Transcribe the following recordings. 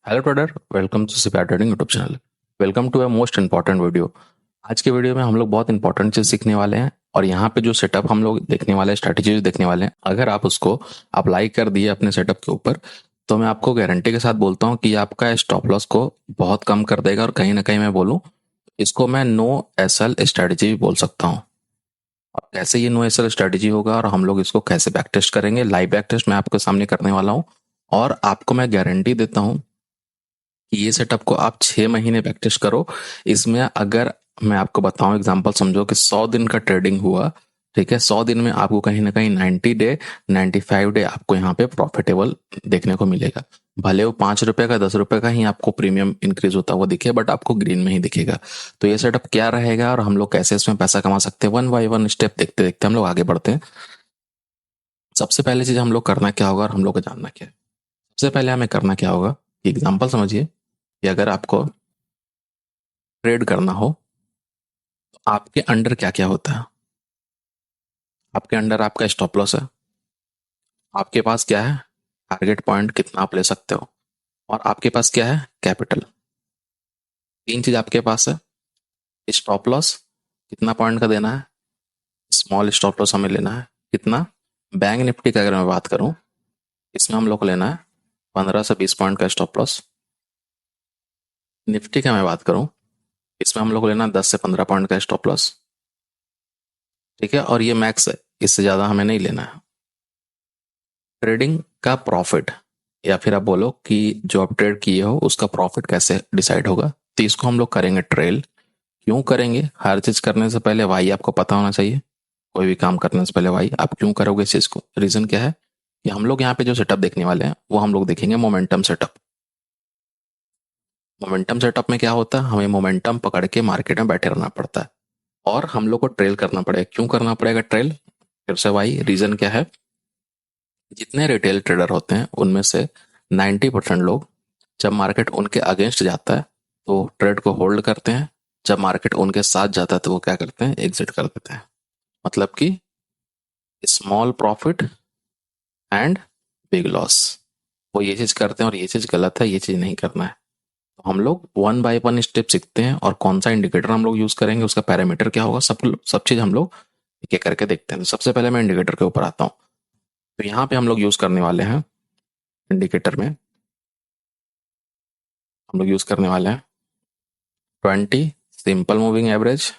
Hello trader, welcome to CPR trading YouTube channel. Welcome to a most important video. आज के video में हम लोग बहुत इंपॉर्टेंट चीज़ सीखने वाले हैं और यहाँ पे जो सेटअप हम लोग देखने वाले हैं, स्ट्रैटेजी देखने वाले हैं, अगर आप उसको अप्लाई कर दिए अपने सेटअप के ऊपर तो मैं आपको गारंटी के साथ बोलता हूँ कि आपका स्टॉप लॉस को बहुत कम कर देगा। और कहीं ना कहीं मैं बोलूँ, इसको मैं नो एसएल स्ट्रैटेजी भी बोल सकता हूँ। और कैसे ये नो एसएल स्ट्रैटेजी होगा और हम लोग इसको कैसे बैक टेस्ट करेंगे, लाइव बैक टेस्ट मैं आपके सामने करने वाला हूँ। और आपको मैं गारंटी देता हूँ कि ये सेटअप को आप 6 महीने प्रैक्टिस करो। इसमें अगर मैं आपको बताऊं, एग्जांपल समझो कि 100 दिन का ट्रेडिंग हुआ, ठीक है, 100 दिन में आपको कहीं ना कहीं 90 डे 95 डे आपको यहाँ पे प्रॉफिटेबल देखने को मिलेगा। भले वो 5 रुपए का 10 रुपए का ही आपको प्रीमियम इंक्रीज होता हुआ दिखे, बट आपको ग्रीन में ही दिखेगा। तो ये सेटअप क्या रहेगा और हम लोग कैसे इसमें पैसा कमा सकते हैं, वन बाय वन स्टेप देखते देखते हम लोग आगे बढ़ते हैं। सबसे पहले चीज हम लोग करना क्या होगा और हम लोग को जानना क्या है। सबसे पहले हमें करना क्या होगा, एग्जाम्पल समझिए कि अगर आपको ट्रेड करना हो तो आपके अंडर क्या क्या होता है। आपके अंडर आपका स्टॉप लॉस है, आपके पास क्या है, टारगेट पॉइंट कितना आप ले सकते हो, और आपके पास क्या है, कैपिटल। तीन चीज आपके पास है। स्टॉप लॉस कितना पॉइंट का देना है, स्मॉल स्टॉप लॉस हमें लेना है कितना। बैंक निफ्टी की अगर मैं बात करूं, इसमें हम लोग को लेना है 15 से 20 पॉइंट का स्टॉप लॉस। निफ्टी का मैं बात करूं, इसमें हम लोग को लेना 10 से 15 पॉइंट का स्टॉप लॉस। ठीक है, और ये मैक्स है, इससे ज्यादा हमें नहीं लेना है। ट्रेडिंग का प्रॉफिट, या फिर आप बोलो कि जो आप ट्रेड किए हो उसका प्रॉफिट कैसे डिसाइड होगा, तो इसको हम लोग करेंगे ट्रेल। क्यों करेंगे, हर चीज करने से पहले वाई आपको पता होना चाहिए। कोई भी काम करने से पहले वाई आप क्यों करोगे इस चीज को, रीजन क्या है कि हम लोग यहाँ पे जो सेटअप देखने वाले हैं वो हम लोग देखेंगे मोमेंटम सेटअप। मोमेंटम सेटअप में क्या होता है, हमें मोमेंटम पकड़ के मार्केट में बैठे रहना पड़ता है और हम लोग को ट्रेल करना पड़ेगा। क्यों करना पड़ेगा ट्रेल, फिर से वाई रीजन क्या है, जितने रिटेल ट्रेडर होते हैं उनमें से 90% लोग जब मार्केट उनके अगेंस्ट जाता है तो ट्रेड को होल्ड करते हैं, जब मार्केट उनके साथ जाता है तो वो क्या करते हैं, एग्जिट कर देते हैं। मतलब कि small profit and big loss, वो ये चीज करते हैं और ये चीज गलत है, ये चीज नहीं करना है। तो हम लोग वन बाय वन स्टेप सीखते हैं और कौन सा इंडिकेटर हम लोग यूज करेंगे, उसका पैरामीटर क्या होगा, सब चीज हम लोग एक एक करके देखते हैं। तो सबसे पहले मैं इंडिकेटर के ऊपर आता हूँ। तो यहाँ पे हम लोग यूज करने वाले हैं, इंडिकेटर में हम लोग यूज करने वाले हैं 20 simple moving average,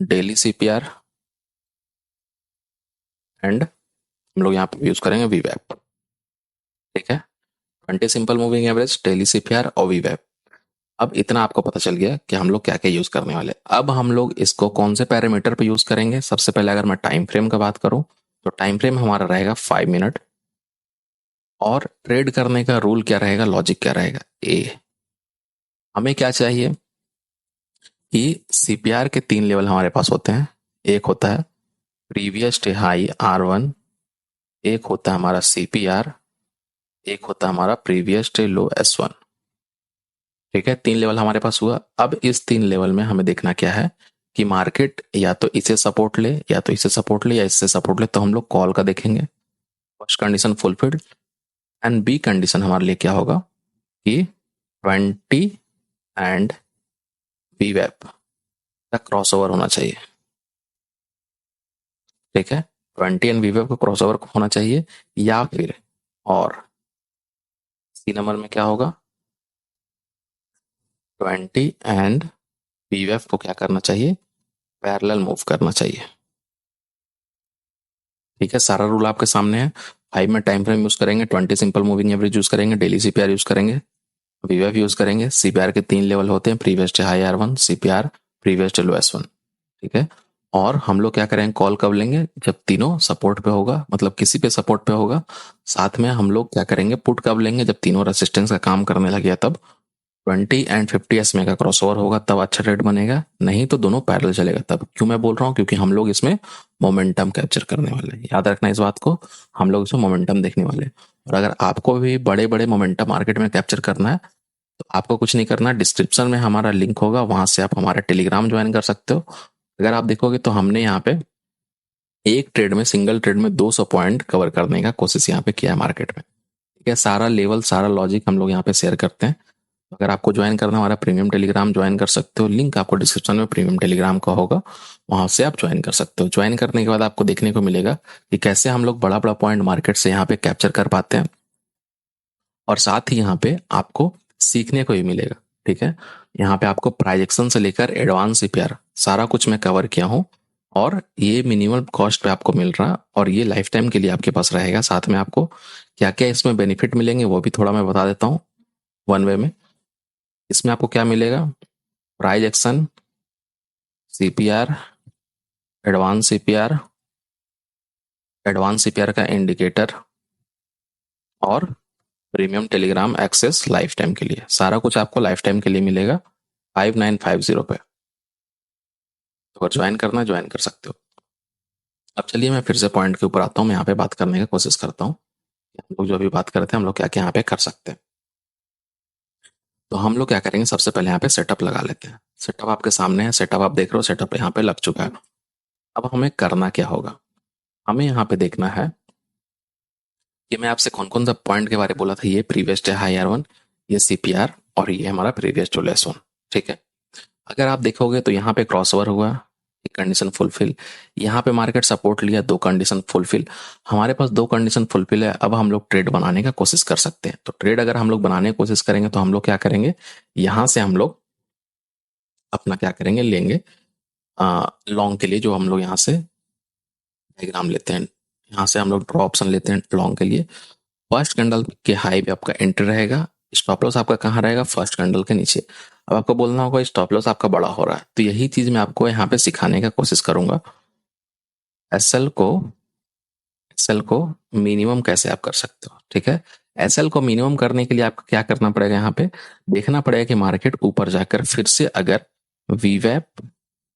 daily CPR, and हम लोग यहाँ पे यूज करेंगे वीवैप। ठीक है, 20 simple moving average, daily CPR और वीवैप। अब इतना आपको पता चल गया कि हम लोग क्या क्या यूज करने वाले। अब हम लोग इसको कौन से पैरामीटर पे यूज करेंगे, सबसे पहले अगर मैं टाइम फ्रेम का बात करूं तो टाइम फ्रेम हमारा रहेगा 5 मिनट। और ट्रेड करने का रूल क्या रहेगा, लॉजिक क्या रहेगा, ए हमें क्या चाहिए कि सीपीआर के 3 लेवल हमारे पास होते हैं। एक होता है प्रीवियस डे हाई R1, एक होता है हमारा सीपीआर, एक होता है हमारा प्रीवियस डे लो S1। ठीक है, 3 लेवल हमारे पास हुआ। अब इस 3 लेवल में हमें देखना क्या है कि मार्केट या तो इसे सपोर्ट ले, या तो इसे सपोर्ट ले, या इससे सपोर्ट ले, तो हम लोग कॉल का देखेंगे। First condition fulfilled. And B condition हमारे लिए क्या होगा कि 20 एंड वीवैप का क्रॉसओवर होना चाहिए। ठीक है, 20 एंड वीवैप का क्रॉसओवर होना चाहिए, या फिर और सी नंबर में क्या होगा, 20 एंड वीवैप को क्या करना चाहिए, पैरेलल मूव करना चाहिए। ठीक है, सारा रूल आपके सामने है। 5 में टाइम फ्रेम यूज करेंगे, 20 सिंपल मूविंग एवरेज यूज करेंगे, डेली सीपीआर यूज करेंगे, वीवैप यूज करेंगे। सीपीआर के 3 लेवल होते हैं, previous day high R1, CPR previous day लो S1। ठीक है, और हम लोग क्या करेंगे, कॉल कब लेंगे, जब तीनों सपोर्ट पे होगा, मतलब किसी पे सपोर्ट पे होगा। साथ में हम लोग क्या करेंगे, पुट कब लेंगे, जब तीनों रेसिस्टेंस का काम करने लगे तब। 20 एंड 50 SMA का क्रॉसओवर होगा तब अच्छा ट्रेड बनेगा, नहीं तो दोनों पैरेलल चलेगा तब। क्यों मैं बोल रहा हूँ, क्योंकि हम लोग इसमें मोमेंटम कैप्चर करने वाले हैं, याद रखना इस बात को। हम लोग इसमें मोमेंटम देखने वाले हैं। और अगर आपको भी बड़े बड़े मोमेंटम मार्केट में कैप्चर करना है तो आपको कुछ नहीं करना, डिस्क्रिप्शन में हमारा लिंक होगा, वहां से आप हमारा टेलीग्राम ज्वाइन कर सकते हो। अगर आप देखोगे तो हमने यहाँ पे एक ट्रेड में, सिंगल ट्रेड में 200 पॉइंट कवर करने का कोशिश यहाँ पे किया है मार्केट में। ठीक है, सारा लेवल सारा लॉजिक हम लोग यहाँ पे शेयर करते हैं। अगर आपको ज्वाइन करना है हमारा प्रीमियम टेलीग्राम ज्वाइन कर सकते हो, लिंक आपको डिस्क्रिप्शन में प्रीमियम टेलीग्राम का होगा, वहां से आप ज्वाइन कर सकते हो। ज्वाइन करने के बाद आपको देखने को मिलेगा कि कैसे हम लोग बड़ा बड़ा पॉइंट मार्केट से यहाँ पे कैप्चर कर पाते हैं, और साथ ही यहाँ पे आपको सीखने को भी मिलेगा। ठीक है, यहाँ पे आपको प्राइजेक्शन से लेकर एडवांस सीपीआर सारा कुछ मैं कवर किया हूँ, और ये मिनिमम कॉस्ट पे आपको मिल रहा, और ये लाइफ टाइम के लिए आपके पास रहेगा। साथ में आपको क्या क्या इसमें बेनिफिट मिलेंगे वो भी थोड़ा मैं बता देता हूँ वन वे में। इसमें आपको क्या मिलेगा, price action, CPR, advance CPR, advance CPR का इंडिकेटर, और premium Telegram access life time के लिए। सारा कुछ आपको लाइफ टाइम के लिए मिलेगा 5950 पे। तो अगर ज्वाइन करना ज्वाइन कर सकते हो। अब चलिए मैं फिर से पॉइंट के ऊपर आता हूँ, मैं यहाँ पे बात करने की कोशिश करता हूँ हम लोग जो अभी बात करते हैं हम लोग क्या क्या यहाँ पे कर सकते हैं। तो हम लोग क्या करेंगे, सबसे पहले यहाँ पे सेटअप लगा लेते हैं। सेटअप आपके सामने है, सेटअप आप देख रहे हो, सेटअप यहाँ पे लग चुका है। अब हमें करना क्या होगा, हमें यहाँ पे देखना है कि मैं आपसे कौन कौन सा पॉइंट के बारे में बोला था। ये प्रीवियस डे हाई R1, ये सीपीआर, और ये हमारा प्रीवियस टू लेस वन। ठीक है, अगर आप देखोगे तो यहाँ पे क्रॉसओवर हुआ, एक कंडीशन फुलफिल, यहाँ पे मार्केट सपोर्ट लिया, दो कंडीशन फुलफिल। हमारे पास दो कंडीशन फुलफिल है, अब हम लोग ट्रेड बनाने का कोशिश कर सकते हैं। तो ट्रेड अगर हम लोग बनाने की कोशिश करेंगे तो हम लोग क्या करेंगे, यहाँ से हम लोग अपना क्या करेंगे, लेंगे लॉन्ग के लिए, जो हम लोग यहाँ से डायग्राम लेते हैं, यहाँ से हम लोग ड्रॉ ऑप्शन लेते हैं लॉन्ग के लिए। फर्स्ट कैंडल के हाई पे आपका एंट्री रहेगा, स्टॉप लॉस आपका कहाँ रहेगा, फर्स्ट कैंडल के नीचे। अब आपको बोलना होगा स्टॉप लॉस आपका बड़ा हो रहा है, तो यही चीज मैं आपको यहाँ पे सिखाने का कोशिश करूंगा। एसएल को एसएल को मिनिमम कैसे आप कर सकते हो। ठीक है, एसएल को मिनिमम करने के लिए आपको क्या करना पड़ेगा, यहाँ पे देखना पड़ेगा कि मार्केट ऊपर जाकर फिर से अगर वीवैप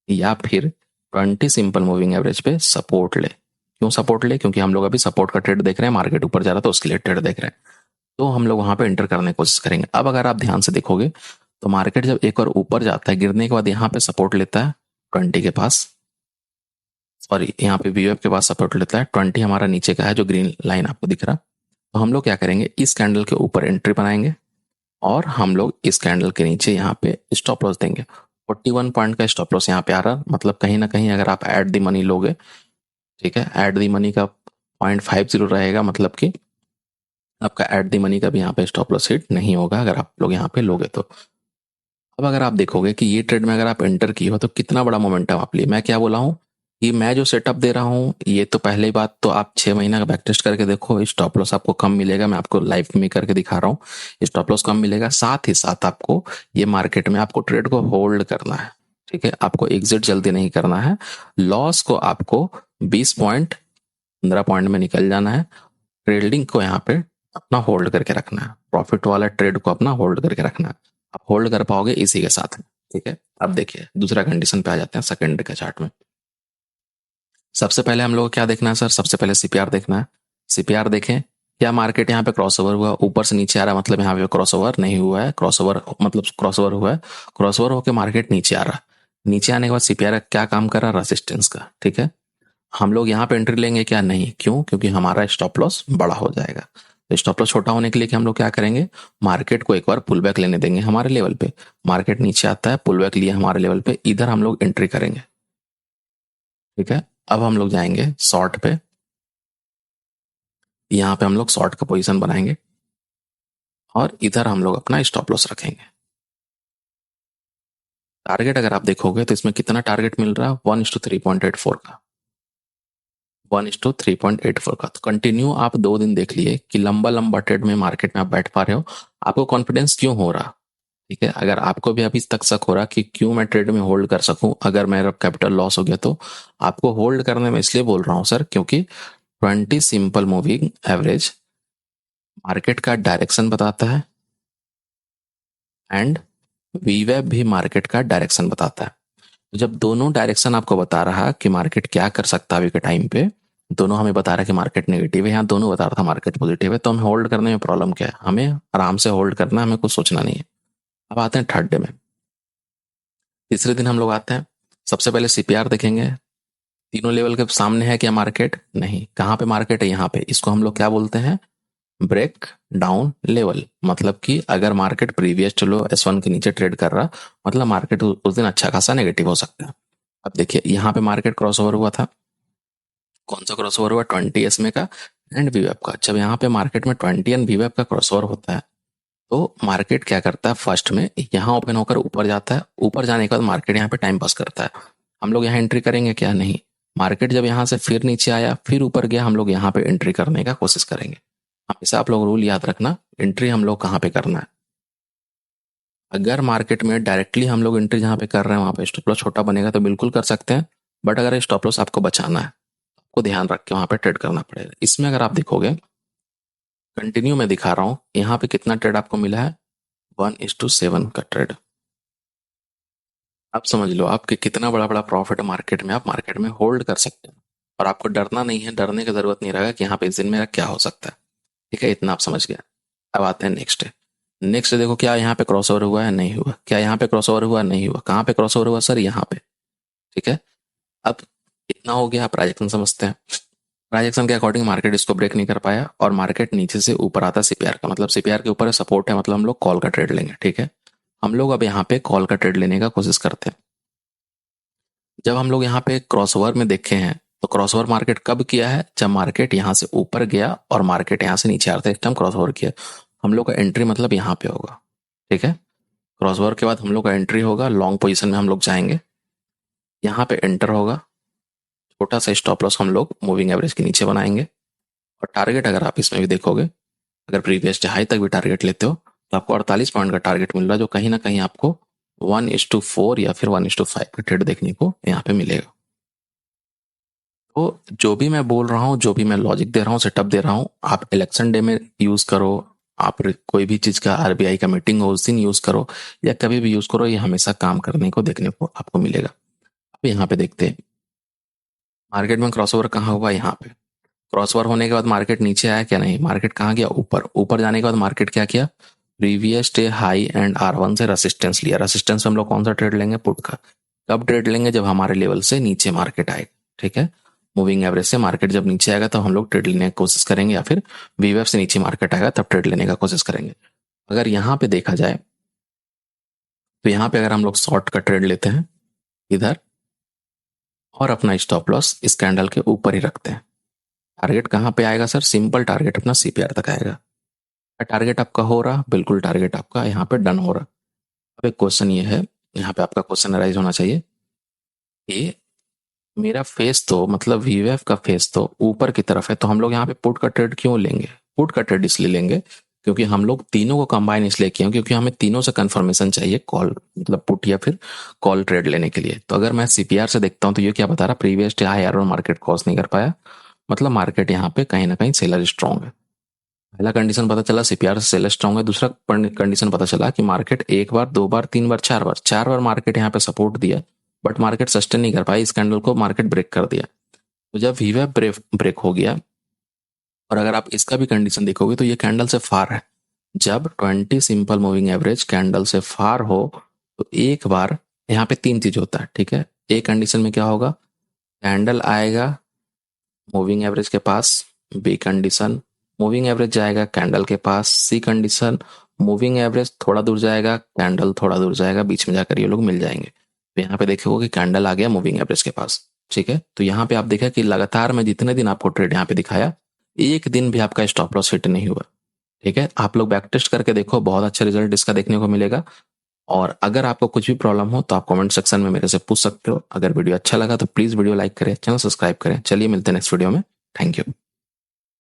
या फिर 20 सिंपल मूविंग एवरेज पे सपोर्ट ले। क्यों सपोर्ट ले, क्योंकि हम लोग अभी सपोर्ट का ट्रेड देख रहे हैं, मार्केट ऊपर जा रहा है तो उसके लिए ट्रेड देख रहे हैं। तो हम लोग वहां पे एंटर करने की कोशिश करेंगे। अब अगर आप ध्यान से देखोगे तो मार्केट जब एक और ऊपर जाता है, गिरने के बाद यहाँ पे सपोर्ट लेता है 20 के पास, सॉरी यहाँ पे वीएफ के पास सपोर्ट लेता है 20, हमारा नीचे का है जो ग्रीन लाइन आपको दिख रहा। तो हम लोग क्या करेंगे, इस कैंडल के ऊपर एंट्री बनाएंगे, और हम लोग इस कैंडल के नीचे यहाँ पे स्टॉप लॉस देंगे। 41 पॉइंट का स्टॉप लॉस यहाँ पे आ रहा, मतलब कहीं ना कहीं अगर आप ऐड दी मनी लोगे, ठीक है, ऐड दी मनी का 0.50 रहेगा, मतलब कि आपका ऐट दी मनी का भी यहाँ पे स्टॉप लॉस हिट नहीं होगा अगर आप लोग यहाँ पे लोगे तो। अब अगर आप देखोगे कि ये ट्रेड में अगर आप एंटर किए हो तो कितना बड़ा मोमेंटम आप लिए। मैं क्या बोला हूँ कि मैं जो सेटअप दे रहा हूँ, ये तो पहले बात तो आप 6 महीना का बैक टेस्ट करके देखो, स्टॉप लॉस आपको कम मिलेगा। मैं आपको लाइव में करके दिखा रहा हूँ, स्टॉप लॉस कम मिलेगा। साथ ही साथ आपको ये मार्केट में आपको ट्रेड को होल्ड करना है। ठीक है, आपको एग्जिट जल्दी नहीं करना है। लॉस को आपको 20 पॉइंट 15 पॉइंट में निकल जाना है। ट्रेडिंग को यहाँ पे अपना होल्ड करके रखना है, प्रॉफिट वाला ट्रेड को अपना होल्ड करके रखना है। आप होल्ड कर पाओगे इसी के साथ में। ठीक है, अब देखिए दूसरा कंडीशन पे आ जाते हैं, सेकेंडरी का चार्ट में। सबसे पहले हम लोग को क्या देखना है सर, सबसे पहले सीपीआर देखना है। सीपीआर देखें, क्या मार्केट यहाँ पे क्रॉसओवर हुआ, ऊपर से नीचे आ रहा है, मतलब यहाँ पे क्रॉसओवर नहीं हुआ है, क्रॉसओवर मतलब क्रॉसओवर हुआ है, क्रॉसओवर होकर मार्केट नीचे आ रहा है। नीचे आने के बाद सीपीआर क्या काम कर रहा है, रेसिस्टेंस का। ठीक है, हम लोग यहाँ पे एंट्री लेंगे क्या, नहीं, क्यों, क्योंकि हमारा स्टॉप लॉस बड़ा हो जाएगा। तो स्टॉप लॉस छोटा होने के लिए कि हम लोग क्या करेंगे, मार्केट को एक बार पुल बैक लेने देंगे हमारे लेवल पे। मार्केट नीचे आता है, पुल बैक लिया हमारे लेवल पे, इधर हम लोग एंट्री करेंगे। ठीक है, अब हम लोग जाएंगे शॉर्ट पे, यहाँ पे हम लोग शॉर्ट का पोजीशन बनाएंगे, और इधर हम लोग अपना स्टॉप लॉस रखेंगे। टारगेट अगर आप देखोगे तो इसमें कितना टारगेट मिल रहा है, 1:3.84 का, 1:3.84 का। तो कंटिन्यू आप 2 दिन देख लिए कि लंबा लंबा ट्रेड में मार्केट में आप बैठ पा रहे हो, आपको कॉन्फिडेंस क्यों हो रहा। ठीक है, अगर आपको भी अभी तक शक हो रहा कि क्यों मैं ट्रेड में होल्ड कर सकूं अगर मेरा कैपिटल लॉस हो गया, तो आपको होल्ड करने में इसलिए बोल रहा हूं सर, क्योंकि 20 सिंपल मूविंग एवरेज मार्केट का डायरेक्शन बताता है, एंड वीवेब भी मार्केट का डायरेक्शन बताता है। तो जब दोनों डायरेक्शन आपको बता रहा कि मार्केट क्या कर सकता है अभी के टाइम पे, दोनों हमें बता रहा है कि मार्केट नेगेटिव है, यहाँ दोनों बता रहा था मार्केट पॉजिटिव है, तो हमें होल्ड करने में प्रॉब्लम क्या है, हमें आराम से होल्ड करना है, हमें कुछ सोचना नहीं है। अब आते हैं थर्ड डे में, तीसरे दिन हम लोग आते हैं। सबसे पहले सीपीआर देखेंगे, तीनों लेवल के सामने है क्या मार्केट, नहीं, कहाँ पे मार्केट है, यहाँ पे। इसको हम लोग क्या बोलते हैं, ब्रेक डाउन लेवल, मतलब कि अगर मार्केट प्रीवियस लो S1 के नीचे ट्रेड कर रहा, मतलब मार्केट उस दिन अच्छा खासा नेगेटिव हो सकता है। अब देखिए यहाँ पे मार्केट क्रॉसओवर हुआ था, कौन सा क्रॉसओवर हुआ, 20 SMA का एंड वीवेब का। जब यहाँ पे मार्केट में 20 एंड वीवेब का क्रॉसओवर होता है तो मार्केट क्या करता है, फर्स्ट में यहाँ ओपन होकर ऊपर जाता है, ऊपर जाने के बाद मार्केट यहाँ पे टाइम पास करता है। हम लोग यहाँ एंट्री करेंगे क्या, नहीं। मार्केट जब यहाँ से फिर नीचे आया फिर ऊपर गया, हम लोग यहाँ पे एंट्री करने का कोशिश करेंगे। हमेशा आप लोग रूल याद रखना, एंट्री हम लोग कहाँ पे करना है। अगर मार्केट में डायरेक्टली हम लोग एंट्री जहाँ पे कर रहे हैं वहाँ पे स्टॉप लॉस छोटा बनेगा तो बिल्कुल कर सकते हैं, बट अगर स्टॉप लॉस आपको बचाना है आपको ध्यान रख के वहाँ पे ट्रेड करना पड़ेगा। इसमें अगर आप देखोगे कंटिन्यू में दिखा रहा हूँ, यहाँ पे कितना ट्रेड आपको मिला है, 1:7 का ट्रेड। आप समझ लो आपके कितना बड़ा बड़ा प्रॉफिट मार्केट में, आप मार्केट में होल्ड कर सकते हैं और आपको डरना नहीं है, डरने की जरूरत नहीं रहेगा कि यहाँ पे इस दिन मेरा क्या हो सकता है। ठीक है, इतना आप समझ गए। अब आते हैं नेक्स्ट। नेक्स्ट देखो, क्या यहाँ पे क्रॉसओवर हुआ है, नहीं हुआ। क्या यहाँ पे क्रॉसओवर हुआ, नहीं हुआ। कहाँ पे क्रॉसओवर हुआ सर, यहाँ पे। ठीक है, अब इतना हो गया, आप ट्रांजैक्शन समझते हैं। ट्रांजैक्शन के अकॉर्डिंग मार्केट इसको ब्रेक नहीं कर पाया और मार्केट नीचे से ऊपर आता CPR का, मतलब CPR के ऊपर सपोर्ट है, मतलब हम लोग कॉल का ट्रेड लेंगे। ठीक है, हम लोग अब यहाँ पे कॉल का ट्रेड लेने का कोशिश करते हैं। जब हम लोग यहाँ पे क्रॉसओवर में देखे हैं तो क्रॉसओवर मार्केट कब किया है, जब मार्केट यहाँ से ऊपर गया और मार्केट यहाँ से नीचे आ रहा था, इस टाइम क्रॉसओवर किया। हम लोग का एंट्री मतलब यहाँ पे होगा। ठीक है, क्रॉसओवर के बाद हम लोग का एंट्री होगा, लॉन्ग पोजीशन में हम लोग जाएंगे, यहाँ पे एंटर होगा, छोटा सा स्टॉप लॉस हम लोग मूविंग एवरेज के नीचे बनाएंगे और टारगेट अगर आप इसमें भी देखोगे, अगर प्रीवियस डे हाई तक भी टारगेट लेते हो तो आपको 48 पॉइंट का टारगेट मिल रहा है, जो कहीं ना कहीं आपको 1:4 या फिर 1:5 का ट्रेड देखने को यहाँ पे मिलेगा। तो जो भी मैं बोल रहा हूँ, जो भी मैं लॉजिक दे रहा हूँ, सेटअप दे रहा हूँ, आप इलेक्शन डे में यूज करो, आप कोई भी चीज का RBI का मीटिंग हो उस दिन यूज करो, या कभी भी यूज करो, ये हमेशा काम करने को देखने को आपको मिलेगा। अब यहाँ पे देखते हैं मार्केट में क्रॉसओवर कहाँ हुआ, यहाँ पे। क्रॉसओवर होने के बाद मार्केट नीचे आया क्या, नहीं। मार्केट कहाँ गया, ऊपर। ऊपर जाने के बाद मार्केट क्या किया, previous day high and R1 से रेसिस्टेंस लिया। रेसिस्टेंस में हम लोग कौन सा ट्रेड लेंगे, पुट का। कब ट्रेड लेंगे, जब हमारे लेवल से नीचे मार्केट आएगा। ठीक है, मूविंग एवरेज से मार्केट जब नीचे आएगा तो हम लोग ट्रेड लेने की कोशिश करेंगे, या फिर VWAP से नीचे मार्केट आएगा तब ट्रेड लेने का कोशिश करेंगे। अगर यहाँ पे देखा जाए तो यहाँ पे अगर हम लोग शॉर्ट का ट्रेड लेते हैं इधर और अपना स्टॉप लॉस इस कैंडल के ऊपर ही रखते हैं, टारगेट कहाँ पे आएगा सर, सिंपल टारगेट अपना CPR तक आएगा। टारगेट आपका हो रहा, बिल्कुल टारगेट आपका यहाँ पे डन हो रहा। अब एक क्वेश्चन ये है, यहाँ पे आपका क्वेश्चन अराइज होना चाहिए कि मेरा फेस तो मतलब VWAP का फेस तो ऊपर की तरफ है, तो हम लोग यहाँ पे पुट का ट्रेड क्यों लेंगे। पुट का ट्रेड इसलिए लेंगे क्योंकि हम लोग तीनों को कंबाइन इसलिए किए क्योंकि हमें तीनों से कंफर्मेशन चाहिए, कॉल मतलब पुट या फिर कॉल ट्रेड लेने के लिए। तो अगर मैं CPR से देखता हूँ तो ये क्या बता रहा, प्रीवियस डे हाई और मार्केट क्रॉस नहीं कर पाया, मतलब मार्केट यहाँ पे कहीं ना कहीं सेलर स्ट्रॉन्ग है। पहला कंडीशन पता चला CPR से सेलर स्ट्रॉन्ग है। दूसरा कंडीशन पता चला कि मार्केट एक बार, दो बार, तीन बार, चार बार मार्केट यहाँ पे सपोर्ट दिया, बट मार्केट सस्टेन नहीं कर पाई, इस कैंडल को मार्केट ब्रेक कर दिया। तो जब VWAP ब्रेक हो गया, और अगर आप इसका भी कंडीशन देखोगे तो ये कैंडल से फार है। जब 20 सिंपल मूविंग एवरेज कैंडल से फार हो तो एक बार यहाँ पे तीन चीज होता है। ठीक है, एक कंडीशन में क्या होगा, कैंडल आएगा मूविंग एवरेज के पास, बी कंडीशन मूविंग एवरेज जाएगा कैंडल के पास, सी कंडीशन मूविंग एवरेज थोड़ा दूर जाएगा, कैंडल थोड़ा दूर जाएगा, बीच में जाकर ये लोग मिल जाएंगे। तो यहाँ पे देखोगे कि कैंडल आ गया मूविंग एवरेज के पास। ठीक है, तो यहाँ पे आप देखा कि लगातार में जितने दिन आपको ट्रेड यहाँ पे दिखाया, एक दिन भी आपका स्टॉप लॉस हिट नहीं हुआ। ठीक है, आप लोग बैक टेस्ट करके देखो, बहुत अच्छा रिजल्ट इसका देखने को मिलेगा। और अगर आपको कुछ भी प्रॉब्लम हो तो आप कमेंट सेक्शन में मेरे से पूछ सकते हो। अगर वीडियो अच्छा लगा तो प्लीज वीडियो लाइक करें, चैनल सब्सक्राइब करें। चलिए मिलते हैं नेक्स्ट वीडियो में। Thank you.